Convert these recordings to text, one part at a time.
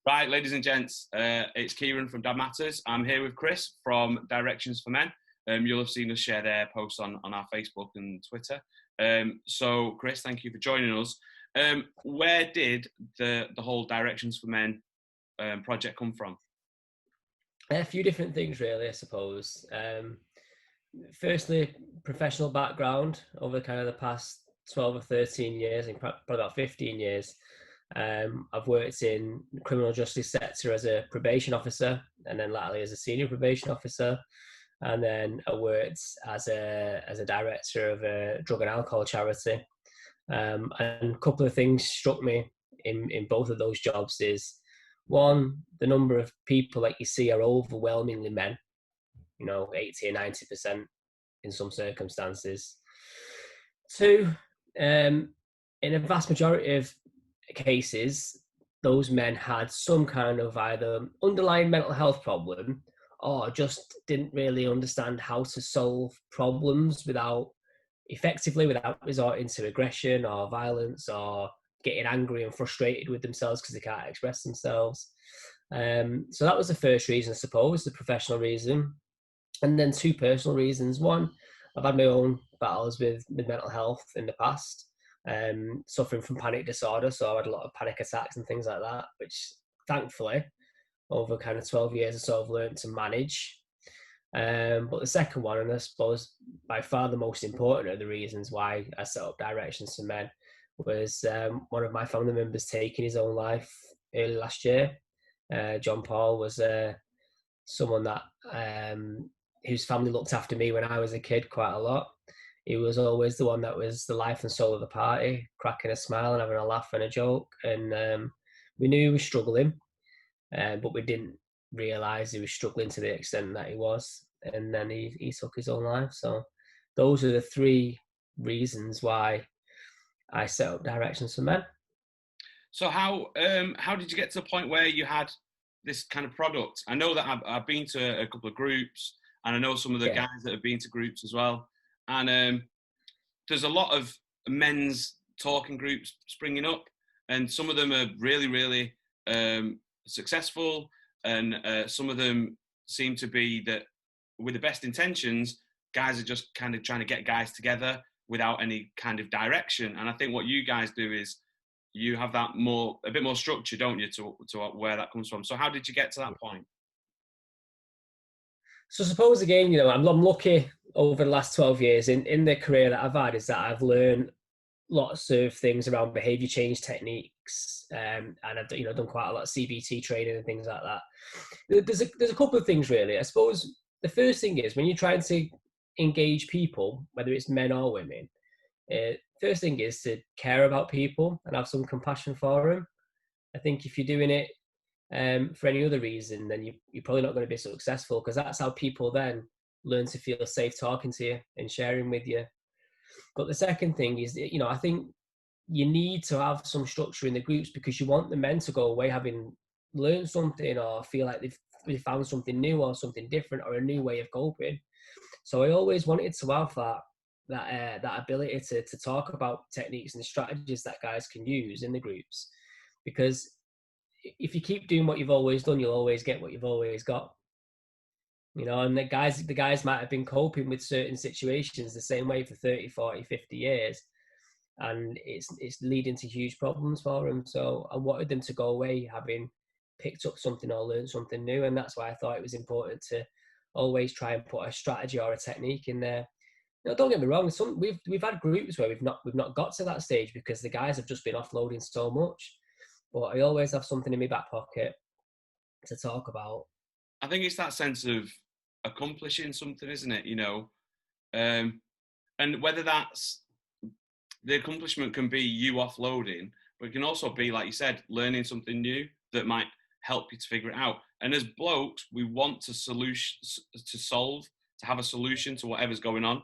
Right, ladies and gents, it's Kieran from Dad Matters. I'm here with Chris from Directions for Men. You'll have seen us share their posts on our Facebook and Twitter. So, Chris, thank you for joining us. Where did the whole Directions for Men project come from? A few different things, really, I suppose. Firstly, professional background over kind of the past 12 or 13 years, and probably about 15 years. I've worked in the criminal justice sector as a probation officer, and then latterly as a senior probation officer. And then I worked as a director of a drug and alcohol charity. And a couple of things struck me in both of those jobs is one, the number of people that you see are overwhelmingly men, 80 or 90% in some circumstances. Two, in a vast majority of cases, those men had some kind of either underlying mental health problem or just didn't really understand how to solve problems effectively without resorting to aggression or violence or getting angry and frustrated with themselves because they can't express themselves. So that was the first reason, I suppose, the professional reason. And then two personal reasons. One, I've had my own battles with mental health in the past, suffering from panic disorder. So I had a lot of panic attacks and things like that, which thankfully, over kind of 12 years or so, I've learned to manage. But the second one, and I suppose by far the most important of the reasons why I set up Directions for Men, was one of my family members taking his own life early last year. John Paul was someone that whose family looked after me when I was a kid quite a lot. He was always the one that was the life and soul of the party, cracking a smile and having a laugh and a joke. And we knew he was struggling, but we didn't realise he was struggling to the extent that he was. And then he took his own life. So those are the three reasons why I set up Directions for Men. So how did you get to the point where you had this kind of product? I know that I've been to a couple of groups, and I know some of the guys that have been to groups as well. And there's a lot of men's talking groups springing up, and some of them are really, really successful, and some of them seem to be that with the best intentions, guys are just kind of trying to get guys together without any kind of direction. And I think what you guys do is you have that a bit more structure, don't you, to where that comes from. So how did you get to that point? So suppose again, I'm lucky over the last 12 years in the career that I've had is that I've learned lots of things around behavior change techniques, and I've done quite a lot of CBT training and things like that. There's a couple of things really. I suppose the first thing is when you're trying to engage people, whether it's men or women, first thing is to care about people and have some compassion for them. I think if you're doing it for any other reason, then you're probably not going to be successful, because that's how people then learn to feel safe talking to you and sharing with you. But the second thing is, I think you need to have some structure in the groups, because you want the men to go away having learned something or feel like they've found something new or something different or a new way of coping. So I always wanted to have that ability to talk about techniques and strategies that guys can use in the groups, because if you keep doing what you've always done, you'll always get what you've always got. And the guys might have been coping with certain situations the same way for 30, 40, 50 years. And it's leading to huge problems for them. So I wanted them to go away having picked up something or learned something new. And that's why I thought it was important to always try and put a strategy or a technique in there. Don't get me wrong. We've had groups where we've not got to that stage because the guys have just been offloading so much. But I always have something in my back pocket to talk about. I think it's that sense of accomplishing something, isn't it? And whether that's the accomplishment can be you offloading, but it can also be, like you said, learning something new that might help you to figure it out. And as blokes, we want to have a solution to whatever's going on.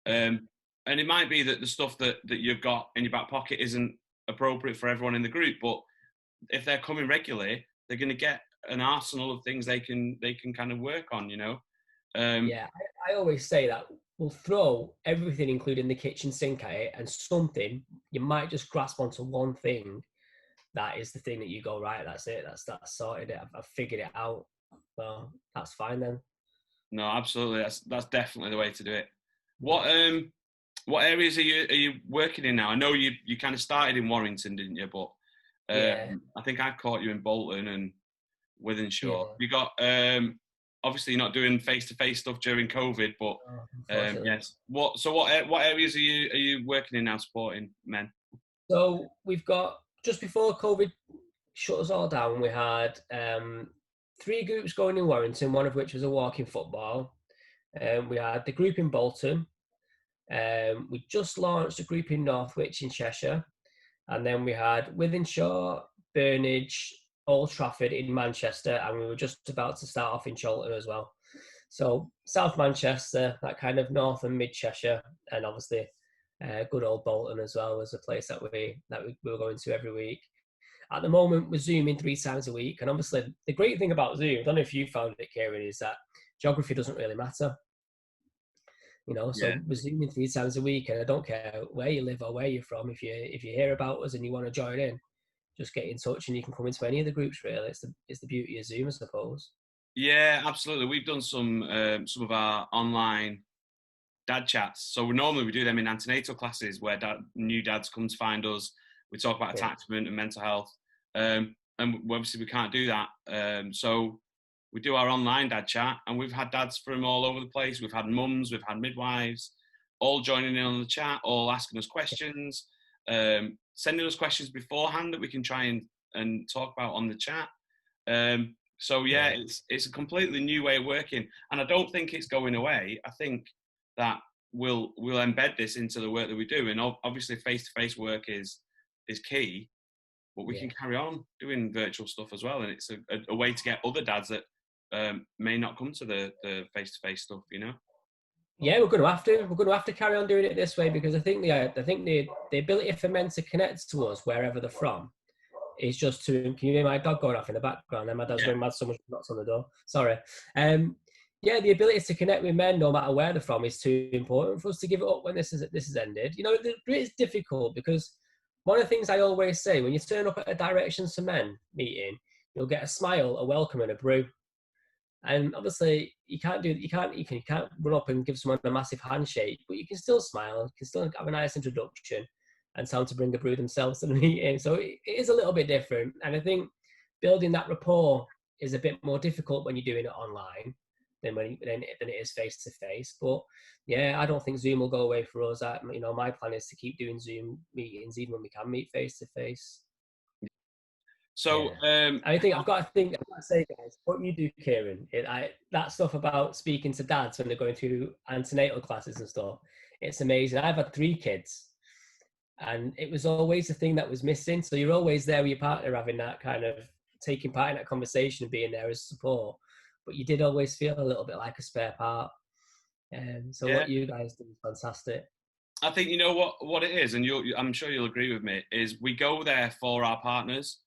And it might be that the stuff that you've got in your back pocket isn't appropriate for everyone in the group, but if they're coming regularly, they're going to get an arsenal of things they can kind of work on, I always say that we'll throw everything, including the kitchen sink, at it, and something you might just grasp onto one thing that is the thing that you go, right, that's it, that's sorted it, I've figured it out. Well, that's fine then. No, absolutely. That's definitely the way to do it. Yeah. What areas are you working in now? I know you kind of started in Warrington, didn't you? But Yeah. I think I caught you in Bolton and Yeah. Wythenshawe. You got obviously you're not doing face-to-face stuff during COVID, but Unfortunately. yes. What areas are you working in now supporting men? So we've got, just before COVID shut us all down, we had 3 groups going in Warrington, one of which was a walking football. We had the group in Bolton. We just launched a group in Northwich in Cheshire. And then we had Wythenshawe, Burnage, Old Trafford in Manchester, and we were just about to start off in Chorlton as well. So South Manchester, that kind of North and Mid Cheshire, and obviously good old Bolton as well was a place that we were going to every week. At the moment, we're Zooming 3 times a week, and obviously the great thing about Zoom, I don't know if you found it, Kieran, is that geography doesn't really matter. Yeah. So we're Zooming 3 times a week, and I don't care where you live or where you're from. If you hear about us and you want to join in, just get in touch, and you can come into any of the groups. Really, it's the beauty of Zoom, I suppose. Yeah, absolutely. We've done some of our online dad chats. So normally we do them in antenatal classes where new dads come to find us. We talk about Yeah. attachment and mental health, and obviously we can't do that. So we do our online dad chat, and we've had dads from all over the place. We've had mums, we've had midwives, all joining in on the chat, all asking us questions, sending us questions beforehand that we can try and talk about on the chat. So yeah, it's a completely new way of working, and I don't think it's going away. I think that we'll embed this into the work that we do, and obviously face-to-face work is key, but we can carry on doing virtual stuff as well, and it's a way to get other dads that may not come to the face-to-face stuff, Yeah, we're going to have to carry on doing it this way, because I think the ability for men to connect to us wherever they're from is just to. Can you hear my dog going off in the background? And my dad's going mad, someone knocks on the door. Sorry. Yeah, the ability to connect with men, no matter where they're from, is too important for us to give it up when this is ended. It's difficult, because one of the things I always say, when you turn up at a Directions for Men meeting, you'll get a smile, a welcome, and a brew. And obviously, you can't run up and give someone a massive handshake, but you can still smile, you can still have a nice introduction, and tell them to bring a brew themselves to the meeting. So it is a little bit different, and I think building that rapport is a bit more difficult when you're doing it online than it is face to face. But yeah, I don't think Zoom will go away for us. My plan is to keep doing Zoom meetings even when we can meet face to face. So I think I've got to say, guys, what you do, Kieran, that stuff about speaking to dads when they're going through antenatal classes and stuff, it's amazing. I've had 3 kids, and it was always the thing that was missing. So you're always there with your partner, having that kind of taking part in that conversation and being there as support, but you did always feel a little bit like a spare part. So what you guys do is fantastic. I think what it is, and I'm sure you'll agree with me, is we go there for our partners.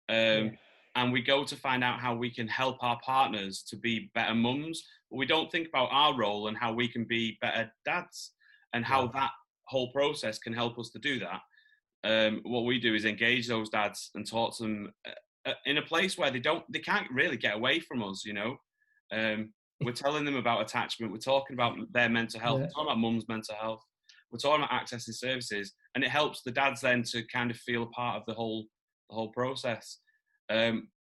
And we go to find out how we can help our partners to be better mums, but we don't think about our role and how we can be better dads, and how that whole process can help us to do that. What we do is engage those dads and talk to them in a place where they can't really get away from us. We're telling them about attachment, we're talking about their mental health, we're talking about mum's mental health, we're talking about accessing services, and it helps the dads then to kind of feel a part of the whole process.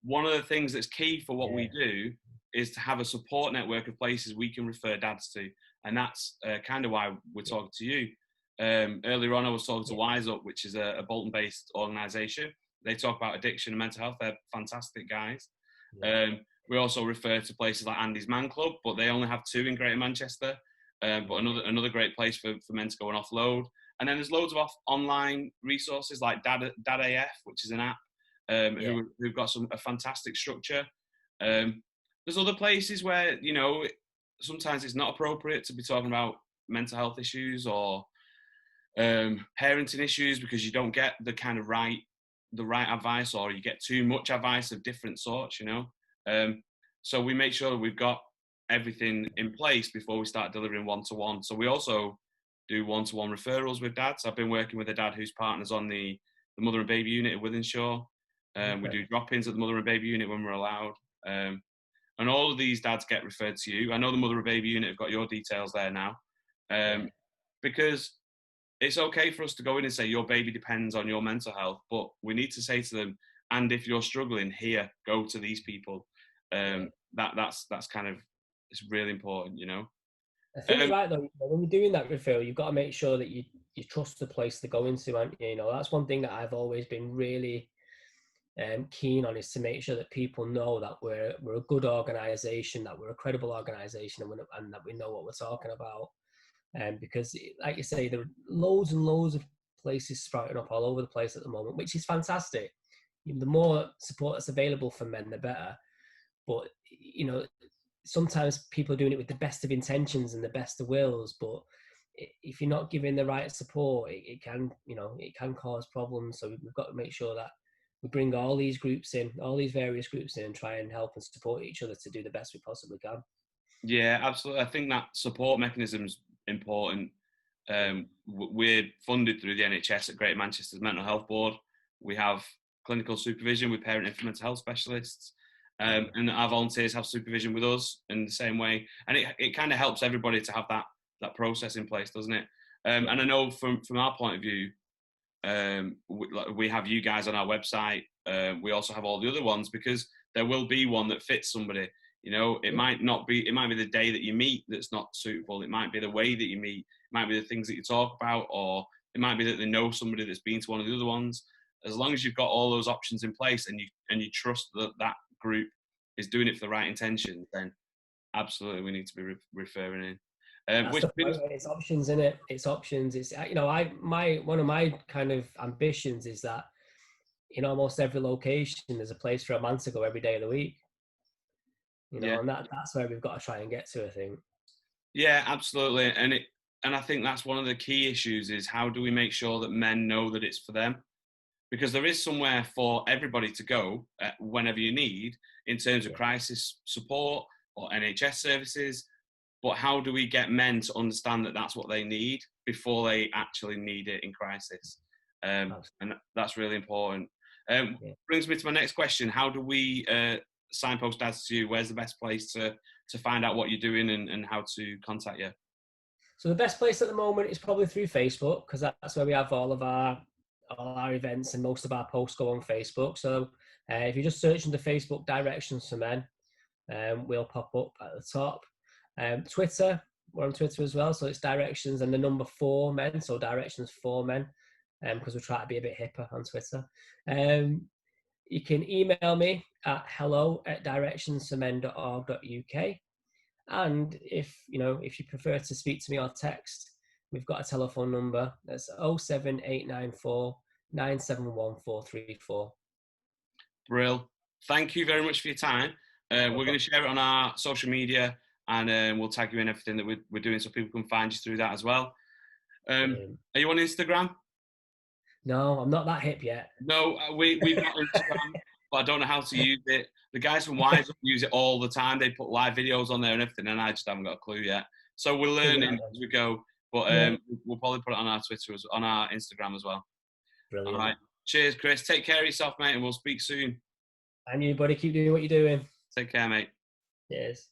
One of the things that's key for what we do is to have a support network of places we can refer dads to, and that's kind of why we're talking to you. Earlier on, I was talking to Wise Up, which is a Bolton-based organisation. They talk about addiction and mental health. They're fantastic guys. We also refer to places like Andy's Man Club, but they only have 2 in Greater Manchester. But another great place for men to go and offload. And then there's loads of online resources like Dad AF, which is an app who've got a fantastic structure. There's other places where sometimes it's not appropriate to be talking about mental health issues or parenting issues, because you don't get the kind of right advice, or you get too much advice of different sorts. So we make sure that we've got everything in place before we start delivering one-to-one. So we also do one-to-one referrals with dads. I've been working with a dad whose partner's on the mother and baby unit at Wythenshawe. We do drop-ins at the mother and baby unit when we're allowed. And all of these dads get referred to you. I know the mother and baby unit have got your details there now. Because it's okay for us to go in and say your baby depends on your mental health, but we need to say to them, and if you're struggling here, go to these people. That's kind of, it's really important, you know. I think you're right though. When you're doing that referral, you've got to make sure that you trust the place to go into, and you know that's one thing that I've always been really keen on, is to make sure that people know that we're a good organisation, that we're a credible organisation, and that we know what we're talking about. Because, like you say, there are loads and loads of places sprouting up all over the place at the moment, which is fantastic. The more support that's available for men, the better. But you know, sometimes people are doing it with the best of intentions and the best of wills, but if you're not giving the right support, it can, you know, it can cause problems. So we've got to make sure that we bring all these groups in, all these various groups in, and try and help and support each other to do the best we possibly can. Yeah, absolutely. I think that support mechanism's important. We're funded through the NHS at Greater Manchester's Mental Health Board. We have clinical supervision with parent infant mental health specialists. And our volunteers have supervision with us in the same way. And it kind of helps everybody to have that process in place, doesn't it? And I know from our point of view, we have you guys on our website. We also have all the other ones, because there will be one that fits somebody. You know, it might be the day that you meet that's not suitable. It might be the way that you meet. It might be the things that you talk about, or it might be that they know somebody that's been to one of the other ones. As long as you've got all those options in place and you trust that group is doing it for the right intention, then absolutely we need to be referring in. It's options, isn't it? It's options. It's, you know, one of my kind of ambitions is that in almost every location there's a place for a man to go every day of the week. You know, and that's where we've got to try and get to, I think. Yeah, absolutely. And I think that's one of the key issues, is how do we make sure that men know that it's for them? Because there is somewhere for everybody to go whenever you need, in terms of crisis support or NHS services. But how do we get men to understand that that's what they need before they actually need it in crisis? And that's really important. Brings me to my next question. How do we signpost dads to you? Where's the best place to find out what you're doing and how to contact you? So the best place at the moment is probably through Facebook, because that's where we have all our events, and most of our posts go on Facebook. So if you just search into Facebook Directions for Men, we'll pop up at the top. Twitter, we're on Twitter as well, so it's Directions and the number 4 Men, so Directions for Men, because we try to be a bit hipper on Twitter. You can email me at hello@directionsformen.org.uk, and if you prefer to speak to me or text, we've got a telephone number that's 07894 971 434. Brill. Thank you very much for your time. We're going to share it on our social media, and we'll tag you in everything that we're doing, so people can find you through that as well. Are you on Instagram? No, I'm not that hip yet. No, we've got Instagram, but I don't know how to use it. The guys from Wise use it all the time. They put live videos on there and everything, and I just haven't got a clue yet. So we're learning as we go. But we'll probably put it on our Twitter, on our Instagram as well. Brilliant. All right. Cheers, Chris. Take care of yourself, mate, and we'll speak soon. And you, buddy, keep doing what you're doing. Take care, mate. Cheers.